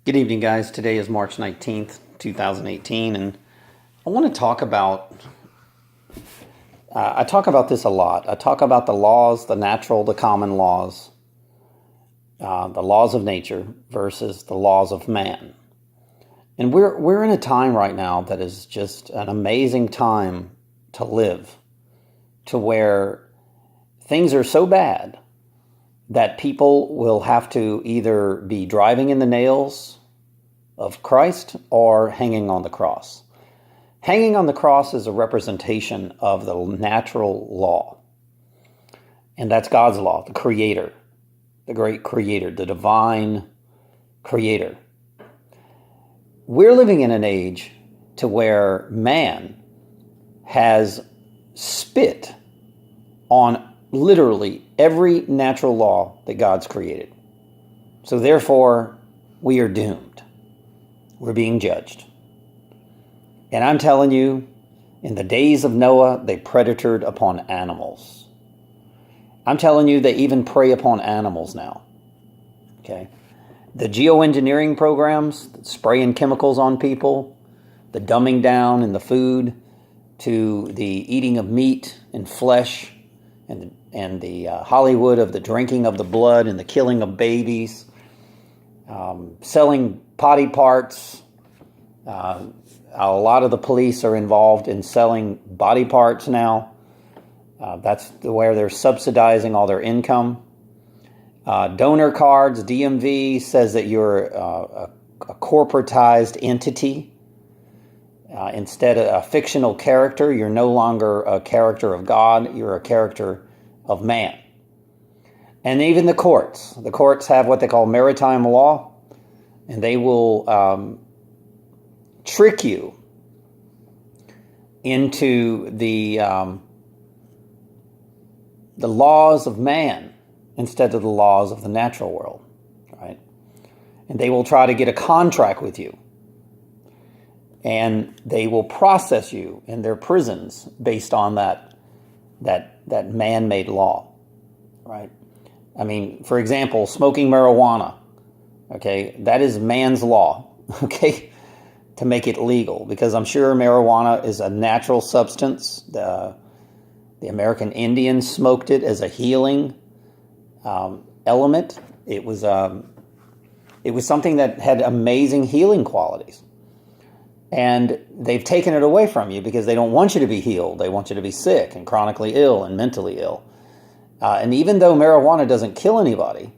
Good evening, guys. Today is March 19th, 2018, and I want to talk about, I talk about this a lot. I talk about the laws, the natural, the common laws, the laws of nature versus the laws of man. And we're in a time right now that is just an amazing time to live, to where things are so bad that people will have to either be driving in the nails of Christ or hanging on the cross. Hanging on the cross is a representation of the natural law. And that's God's law, the creator, the great creator, the divine creator. We're living in an age to where man has spit on literally every natural law that God's created. So therefore, we are doomed. We're being judged. And I'm telling you, in the days of Noah, they predatored upon animals. I'm telling you, they even prey upon animals now. Okay? The geoengineering programs, spraying chemicals on people, the dumbing down in the food, to the eating of meat and flesh, and the Hollywood of the drinking of the blood and the killing of babies, selling body parts. A lot of the police are involved in selling body parts now. That's where they're subsidizing all their income. Donor cards, DMV says that you're a corporatized entity. Instead of a fictional character, you're no longer a character of God, you're a character of man. And even the courts have what they call Maritime Law, and they will trick you into the laws of man instead of the laws of the natural world, right? And they will try to get a contract with you. And they will process you in their prisons based on that man-made law, right? I mean, for example, smoking marijuana, okay, that is man's law, okay, to make it legal, because I'm sure marijuana is a natural substance. The American Indians smoked it as a healing element. It was something that had amazing healing qualities. And they've taken it away from you because they don't want you to be healed. They want you to be sick and chronically ill and mentally ill. And even though marijuana doesn't kill anybody,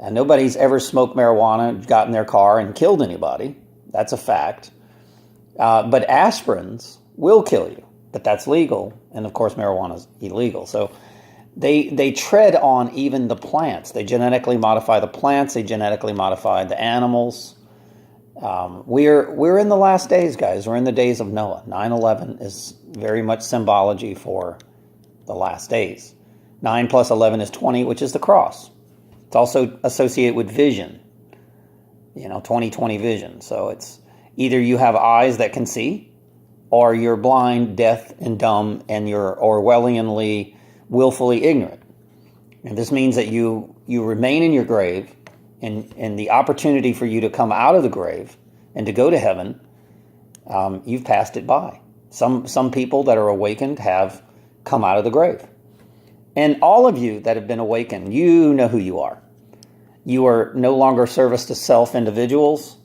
and nobody's ever smoked marijuana, got in their car and killed anybody, that's a fact. But aspirins will kill you, but that's legal. And of course, marijuana is illegal. So they tread on even the plants. They genetically modify the plants. They genetically modify the animals. We're in the last days, guys. We're in the days of Noah. 9/11 is very much symbology for the last days. 9 plus 11 is 20, which is the cross. It's also associated with vision, 20/20 vision. So it's either you have eyes that can see, or you're blind, deaf, and dumb, and you're Orwellianly, willfully ignorant. And this means that you remain in your grave, and the opportunity for you to come out of the grave and to go to heaven, you've passed it by. Some people that are awakened have come out of the grave. And all of you that have been awakened, you know who you are. You are no longer service to self individuals.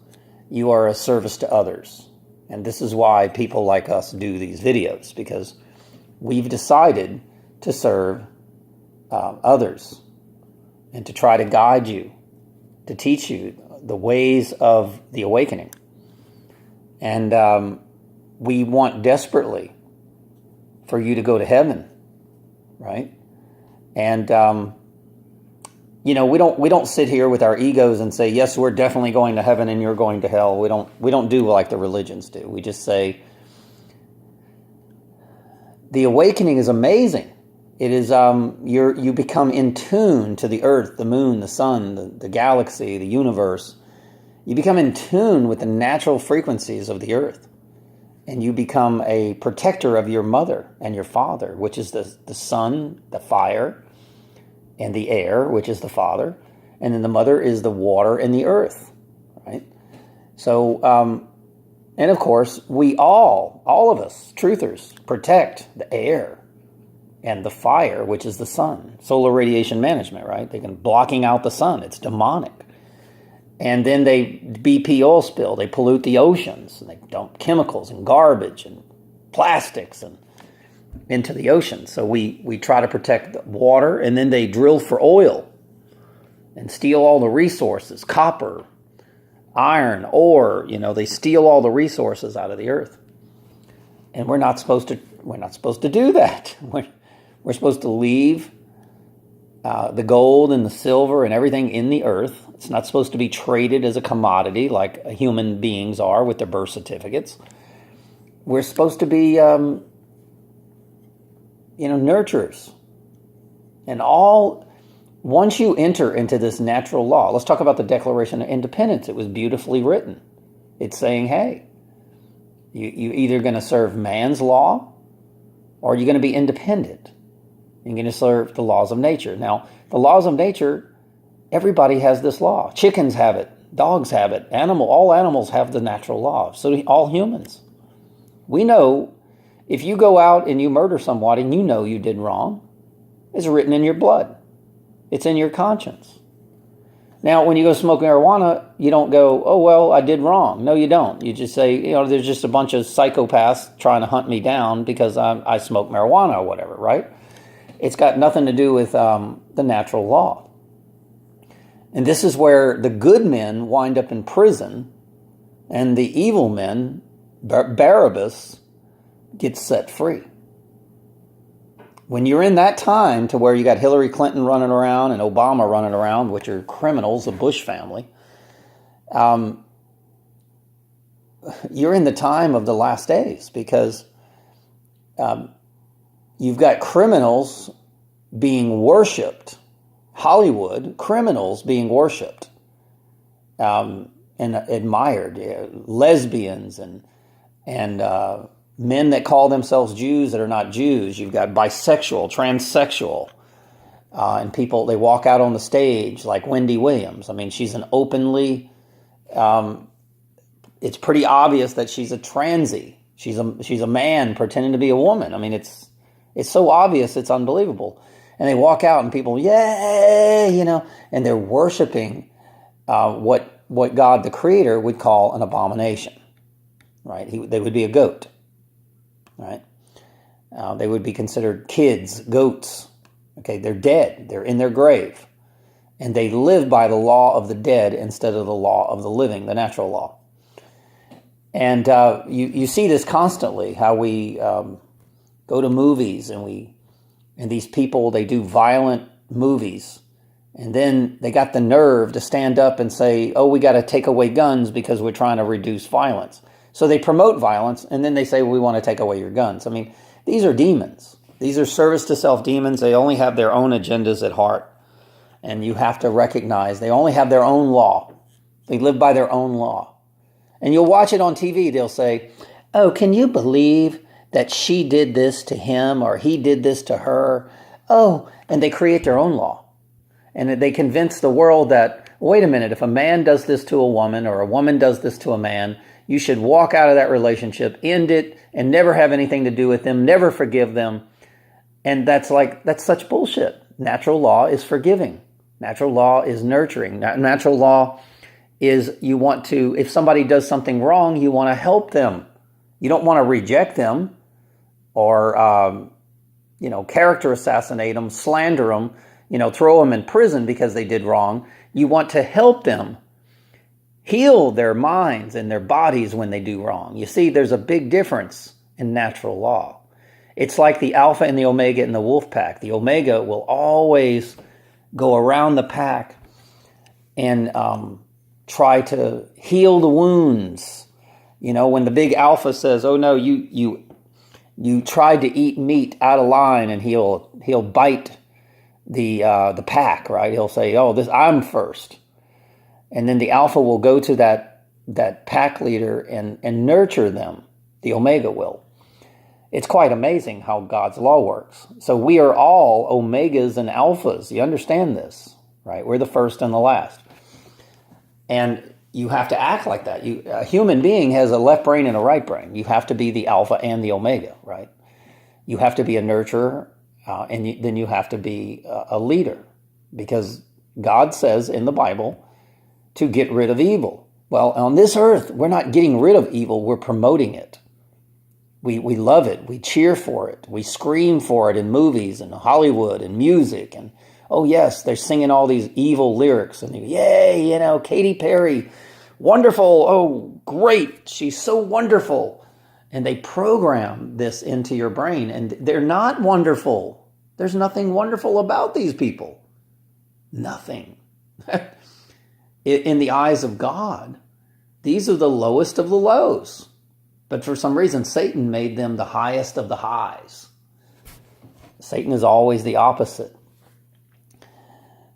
You are a service to others. And this is why people like us do these videos, because we've decided to serve others and to try to guide you, to teach you the ways of the awakening. And we want desperately for you to go to heaven, right? And we don't sit here with our egos and say, yes, we're definitely going to heaven and you're going to hell. We don't do like the religions do. We just say the awakening is amazing. It is you become in tune to the earth, the moon, the sun, the galaxy, the universe. You become in tune with the natural frequencies of the earth. And you become a protector of your mother and your father, which is the sun, the fire, and the air, which is the father. And then the mother is the water and the earth, right? So, and of course, we all of us, truthers, protect the air and the fire, which is the sun. Solar radiation management, right? They can blocking out the sun. It's demonic. And then BP oil spill, they pollute the oceans, and they dump chemicals and garbage and plastics and into the ocean. So we try to protect the water, and then they drill for oil and steal all the resources, copper, iron, ore. They steal all the resources out of the earth. And we're not supposed to do that. We're supposed to leave the gold and the silver and everything in the earth. It's not supposed to be traded as a commodity like human beings are with their birth certificates. We're supposed to be, nurturers. And once you enter into this natural law, let's talk about the Declaration of Independence. It was beautifully written. It's saying, hey, you're either going to serve man's law or you're going to be independent. You're going to serve the laws of nature. Now, the laws of nature, everybody has this law. Chickens have it. Dogs have it. All animals have the natural law. So do all humans. We know if you go out and you murder somebody and you know you did wrong, it's written in your blood. It's in your conscience. Now, when you go smoke marijuana, you don't go, oh, well, I did wrong. No, you don't. You just say, there's just a bunch of psychopaths trying to hunt me down because I smoke marijuana or whatever, right? It's got nothing to do with the natural law. And this is where the good men wind up in prison and the evil men, Barabbas, gets set free. When you're in that time to where you got Hillary Clinton running around and Obama running around, which are criminals, the Bush family, you're in the time of the last days because you've got criminals being worshipped, Hollywood criminals being worshipped and admired, lesbians and men that call themselves Jews that are not Jews. You've got bisexual, transsexual, and people, they walk out on the stage like Wendy Williams. I mean, she's an openly, it's pretty obvious that she's a transy. She's a man pretending to be a woman. I mean, it's so obvious, it's unbelievable. And they walk out and people, yay, and they're worshiping what God, the Creator, would call an abomination, right? They would be a goat. Right? They would be considered kids, goats. Okay, they're dead. They're in their grave. And they live by the law of the dead instead of the law of the living, the natural law. And you see this constantly, how we go to movies and these people, they do violent movies. And then they got the nerve to stand up and say, oh, we got to take away guns because we're trying to reduce violence. So they promote violence, and then they say, we want to take away your guns. I mean, these are demons. These are service-to-self demons. They only have their own agendas at heart. And you have to recognize they only have their own law. They live by their own law. And you'll watch it on TV. They'll say, oh, can you believe that she did this to him or he did this to her? Oh, and they create their own law. And they convince the world that, wait a minute, if a man does this to a woman or a woman does this to a man, you should walk out of that relationship, end it, and never have anything to do with them, never forgive them. And that's such bullshit. Natural law is forgiving. Natural law is nurturing. Natural law is if somebody does something wrong, you want to help them. You don't want to reject them or, character assassinate them, slander them, throw them in prison because they did wrong. You want to help them heal their minds and their bodies when they do wrong. You see, there's a big difference in natural law. It's like the alpha and the omega in the wolf pack. The omega will always go around the pack and try to heal the wounds. When the big alpha says, oh no, you tried to eat meat out of line, and he'll bite the pack, right? He'll say, oh, I'm first. And then the alpha will go to that pack leader and nurture them. The omega will. It's quite amazing how God's law works. So we are all omegas and alphas. You understand this, right? We're the first and the last. And you have to act like that. A human being has a left brain and a right brain. You have to be the alpha and the omega, right? You have to be a nurturer, and then you have to be a leader, because God says in the Bible to get rid of evil. Well, on this earth, we're not getting rid of evil, we're promoting it. We love it, we cheer for it, we scream for it in movies and Hollywood and music, and oh yes, they're singing all these evil lyrics, and yay, Katy Perry, wonderful, oh great, she's so wonderful. And they program this into your brain, and they're not wonderful. There's nothing wonderful about these people. Nothing. In the eyes of God, these are the lowest of the lows. But for some reason, Satan made them the highest of the highs. Satan is always the opposite.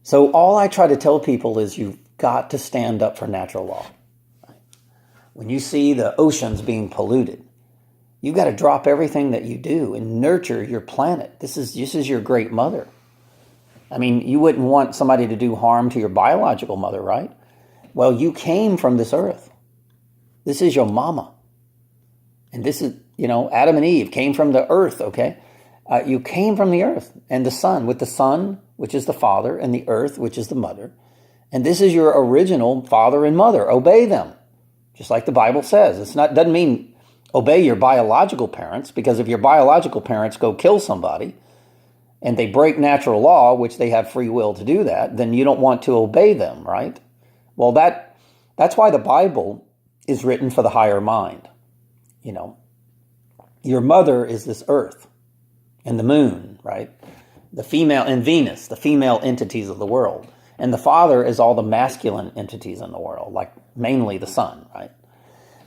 So all I try to tell people is you've got to stand up for natural law. When you see the oceans being polluted, you've got to drop everything that you do and nurture your planet. This is your great mother. I mean, you wouldn't want somebody to do harm to your biological mother, right? Well, you came from this earth. This is your mama. And this is, Adam and Eve came from the earth, okay? You came from the earth and the sun, with the sun, which is the father, and the earth, which is the mother. And this is your original father and mother. Obey them, just like the Bible says. Doesn't mean obey your biological parents, because if your biological parents go kill somebody and they break natural law, which they have free will to do that, then you don't want to obey them, right? Well, that's why the Bible is written for the higher mind. Your mother is this earth and the moon, right? The female and Venus, the female entities of the world. And the father is all the masculine entities in the world, like mainly the sun, right?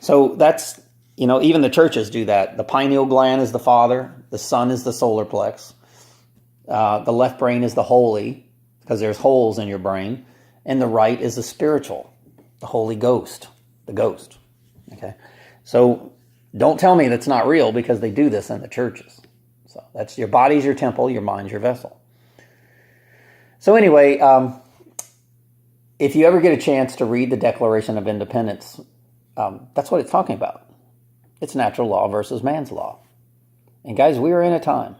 So that's, even the churches do that. The pineal gland is the father. The sun is the solar plex. The left brain is the holy, because there's holes in your brain. And the right is the spiritual, the Holy Ghost, the ghost. Okay? So don't tell me that's not real, because they do this in the churches. So that's your body's your temple, your mind's your vessel. So anyway, if you ever get a chance to read the Declaration of Independence, that's what it's talking about. It's natural law versus man's law. And guys, we are in a time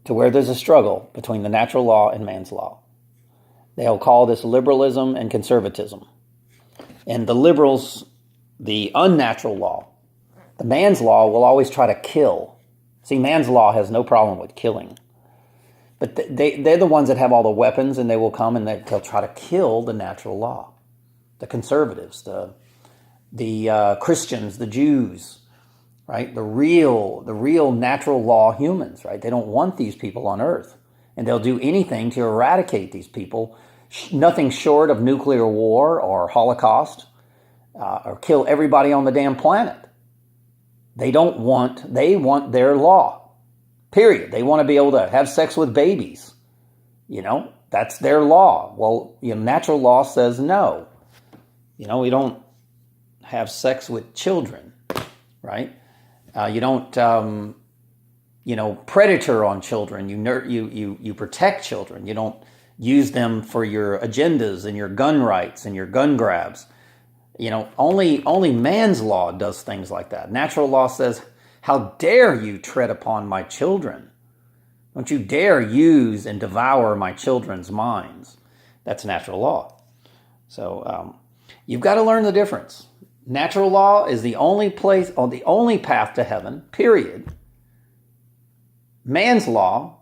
to where there's a struggle between the natural law and man's law. They'll call this liberalism and conservatism. And the liberals, the unnatural law, the man's law will always try to kill. See, man's law has no problem with killing. But they're the ones that have all the weapons, and they will come and they'll try to kill the natural law. The conservatives, the Christians, the Jews, right? The real natural law humans, right? They don't want these people on earth. And they'll do anything to eradicate these people, nothing short of nuclear war or Holocaust, or kill everybody on the damn planet. They want their law, period. They want to be able to have sex with babies. That's their law. Well, natural law says no. We don't have sex with children, right? You don't, predator on children. You protect children. You don't use them for your agendas and your gun rights and your gun grabs. Only man's law does things like that. Natural law says, how dare you tread upon my children? Don't you dare use and devour my children's minds. That's natural law. So you've got to learn the difference. Natural law is the only place, or the only path to heaven, period. Man's law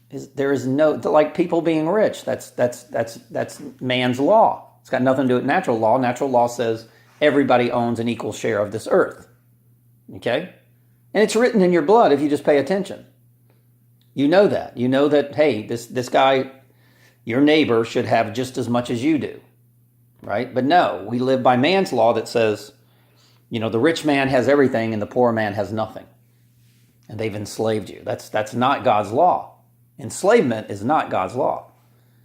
there is no, like people being rich. That's man's law. It's got nothing to do with natural law. Natural law says everybody owns an equal share of this earth. Okay? And it's written in your blood if you just pay attention. You know that. You know that, hey, this guy, your neighbor, should have just as much as you do. Right? But no, we live by man's law that says, the rich man has everything and the poor man has nothing. And they've enslaved you. That's not God's law. Enslavement is not God's law.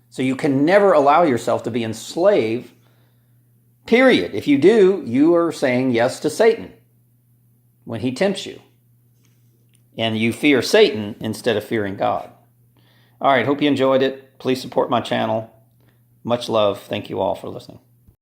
So you can never allow yourself to be enslaved, period. If you do, you are saying yes to Satan when he tempts you. And you fear Satan instead of fearing God. All right, hope you enjoyed it. Please support my channel. Much love. Thank you all for listening.